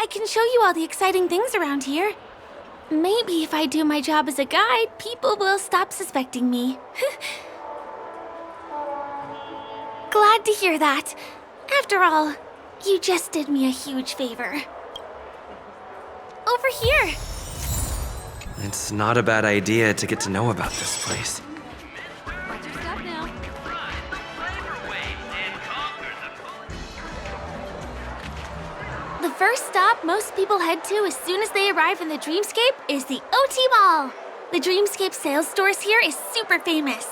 I can show you all the exciting things around here. Maybe if I do my job as a guide, people will stop suspecting me. Glad to hear that. After all, you just did me a huge favor. Over here. It's not a bad idea to get to know about this place. Watch your step now. The first stop most people head to as soon as they arrive in the Dreamscape is the OT Mall. The Dreamscape sales stores here is super famous.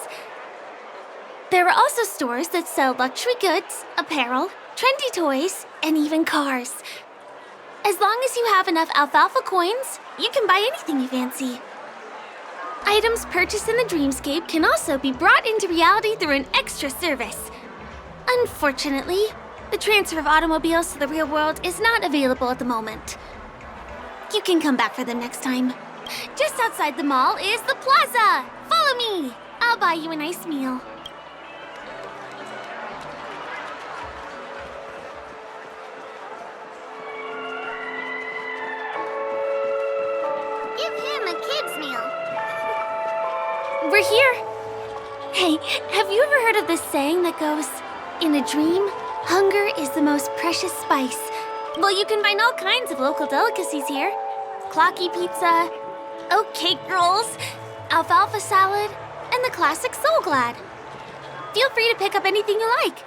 There are also stores that sell luxury goods, apparel, trendy toys, and even cars. As long as you have enough alfalfa coins, you can buy anything you fancy. Items purchased in the Dreamscape can also be brought into reality through an extra service. Unfortunately, the transfer of automobiles to the real world is not available at the moment. You can come back for them next time. Just outside the mall is the plaza. Follow me. I'll buy you a nice meal. Give him a kid's meal. We're here. Hey, have you ever heard of this saying that goes, in a dream, hunger is the most precious spice? Well, you can find all kinds of local delicacies here. Clocky pizza, oat cake rolls, alfalfa salad, and the classic Soul Glad. Feel free to pick up anything you like.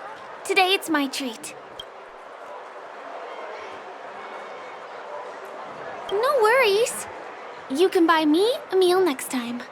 Today it's my treat. No worries. You can buy me a meal next time.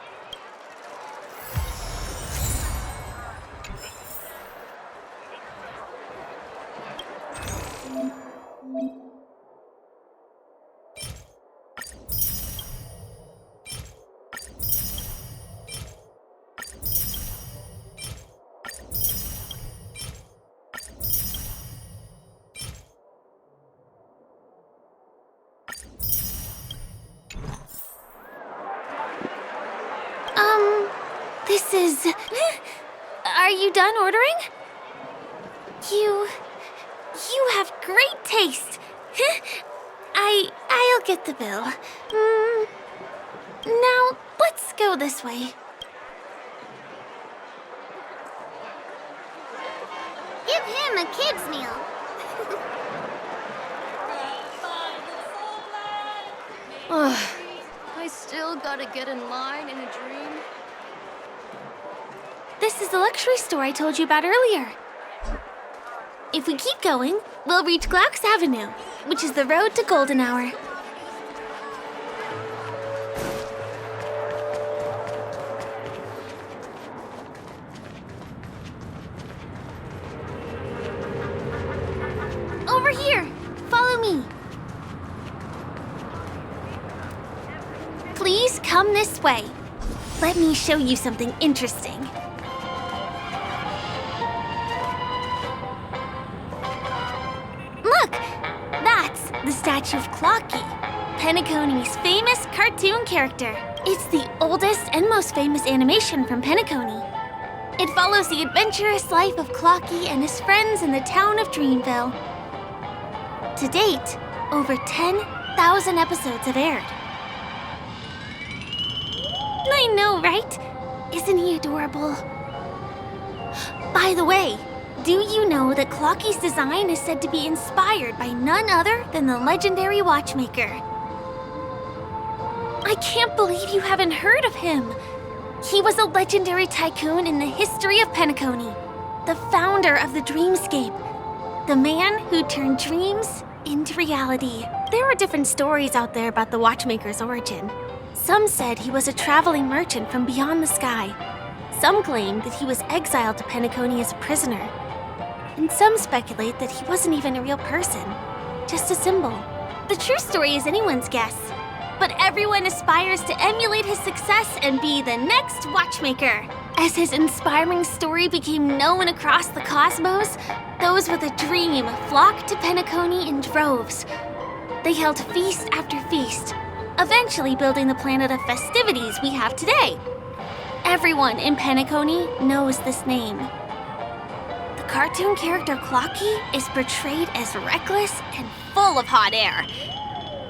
This is... Are you done ordering? You have great taste. I'll get the bill. Now, let's go this way. Give him a kid's meal. I still gotta get in line in a dream. This is the luxury store I told you about earlier. If we keep going, we'll reach Glauc's Avenue, which is the road to Golden Hour. Over here! Follow me! Please come this way. Let me show you something interesting. Look! That's the statue of Clocky, Penacony's famous cartoon character. It's the oldest and most famous animation from Penacony. It follows the adventurous life of Clocky and his friends in the town of Dreamville. To date, over 10,000 episodes have aired. I know, right? Isn't he adorable? By the way, do you know that Clocky's design is said to be inspired by none other than the legendary watchmaker? I can't believe you haven't heard of him. He was a legendary tycoon in the history of Penacony, the founder of the Dreamscape, the man who turned dreams into reality. There are different stories out there about the watchmaker's origin. Some said he was a traveling merchant from beyond the sky. Some claimed that he was exiled to Penacony as a prisoner. And some speculate that he wasn't even a real person, just a symbol. The true story is anyone's guess. But everyone aspires to emulate his success and be the next watchmaker. As his inspiring story became known across the cosmos, those with a dream flocked to Penacony in droves. They held feast after feast, eventually building the planet of festivities we have today. Everyone in Penacony knows this name. The cartoon character Clocky is portrayed as reckless and full of hot air.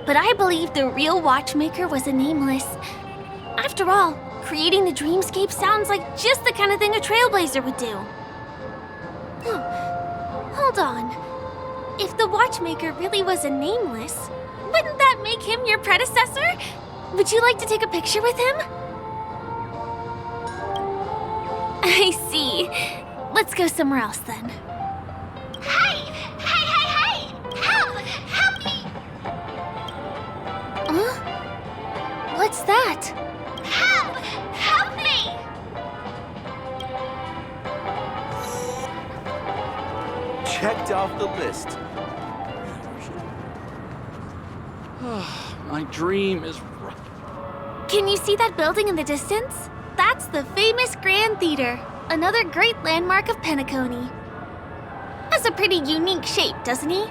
But I believe the real watchmaker was a nameless. After all, creating the dreamscape sounds like just the kind of thing a trailblazer would do. Hold on. If the watchmaker really was a nameless, wouldn't that make him your predecessor? Would you like to take a picture with him? I see. Let's go somewhere else then. Hey! Hey, hey, hey! Help! Help me! Huh? What's that? Help! Help me! Checked off the list. My dream is right. Can you see that building in the distance? That's the famous Grand Theater, another great landmark of Penacony. Has a pretty unique shape, doesn't he?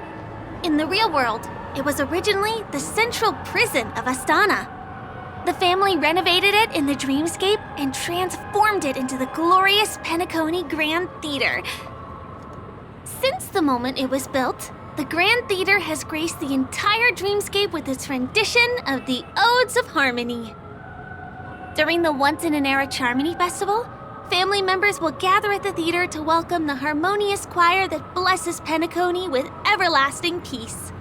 In the real world, it was originally the central prison of Astana. The family renovated it in the dreamscape and transformed it into the glorious Penacony Grand Theater. Since the moment it was built, the Grand Theater has graced the entire dreamscape with its rendition of the Odes of Harmony. During the Once-in-an-Era Charmony Festival, family members will gather at the theater to welcome the harmonious choir that blesses Penacony with everlasting peace.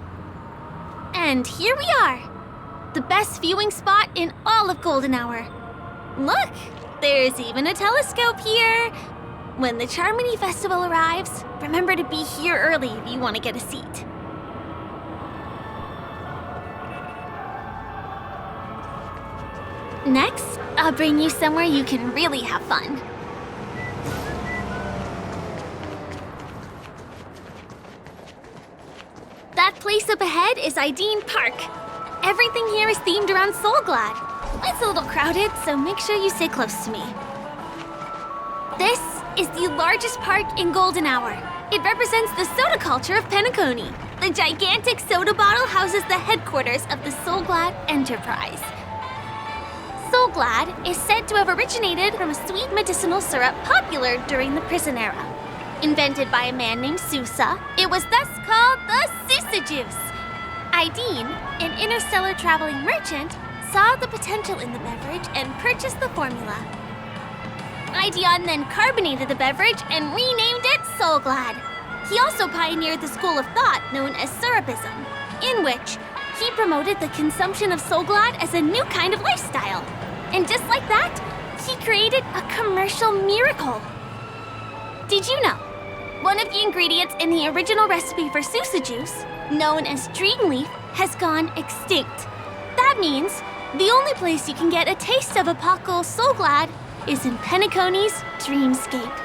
And here we are, the best viewing spot in all of Golden Hour. Look, there's even a telescope here. When the Charmony Festival arrives, remember to be here early if you want to get a seat. Next, I'll bring you somewhere you can really have fun. That place up ahead is Ideen Park. Everything here is themed around Soulglad. It's a little crowded, so make sure you stay close to me. This is the largest park in Golden Hour. It represents the soda culture of Penacony. The gigantic soda bottle houses the headquarters of the Soulglad Enterprise. Soulglad is said to have originated from a sweet medicinal syrup popular during the prison era. Invented by a man named Sousa, it was thus called the Sousa Juice. Ideen, an interstellar traveling merchant, saw the potential in the beverage and purchased the formula. Ideon then carbonated the beverage and renamed it Soulglad. He also pioneered the school of thought known as Syrupism, in which he promoted the consumption of Soulglad as a new kind of lifestyle. And just like that, he created a commercial miracle. Did you know? One of the ingredients in the original recipe for Sousa Juice, known as Dreamleaf, has gone extinct. That means the only place you can get a taste of Apocal Soulglad is in Penacony's dreamscape.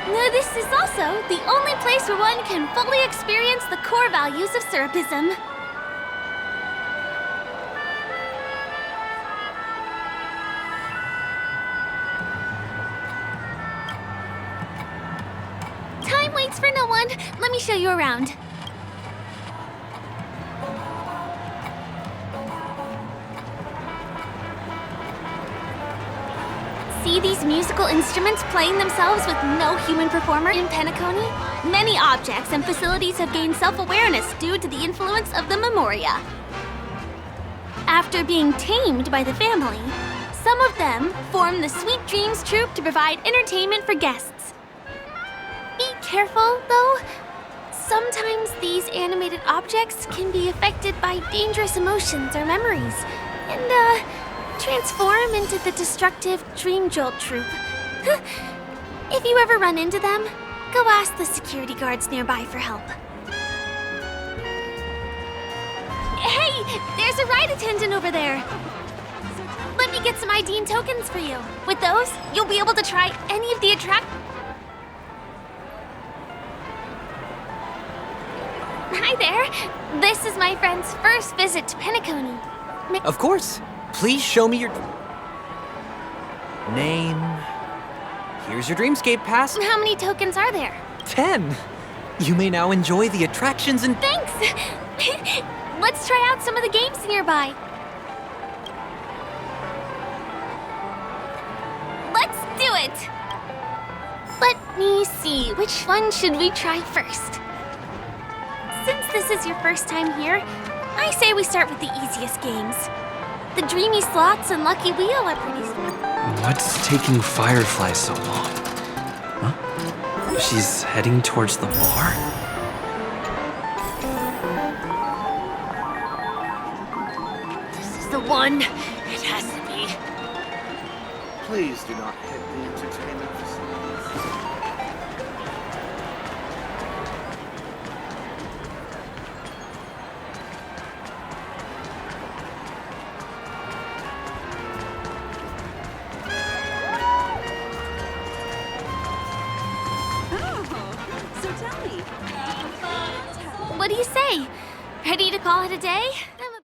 Now, this is also the only place where one can fully experience the core values of Syrupism. Time waits for no one. Let me show you around. See these musical instruments playing themselves with no human performer in Penacony? Many objects and facilities have gained self-awareness due to the influence of the Memoria. After being tamed by the family, some of them form the Sweet Dreams Troupe to provide entertainment for guests. Be careful, though. Sometimes these animated objects can be affected by dangerous emotions or memories, and, transform into the destructive Dream Jolt Troupe. If you ever run into them, go ask the security guards nearby for help. Hey, there's a ride attendant over there. Let me get some Ideen tokens for you. With those, you'll be able to try any of the Hi there. This is my friend's first visit to Penacony. Of course. Please show me your name. Here's your Dreamscape pass. How many tokens are there? 10. You may now enjoy the attractions and... Thanks! Let's try out some of the games nearby. Let's do it! But me see, which one should we try first? Since this is your first time here, I say we start with the easiest games. The Dreamy Slots and Lucky Wheel are pretty simple. What's taking Firefly so long? Huh? She's heading towards the bar? This is the one. It has to be. Please do not hit the entertainment facilities. What do you say? Ready to call it a day?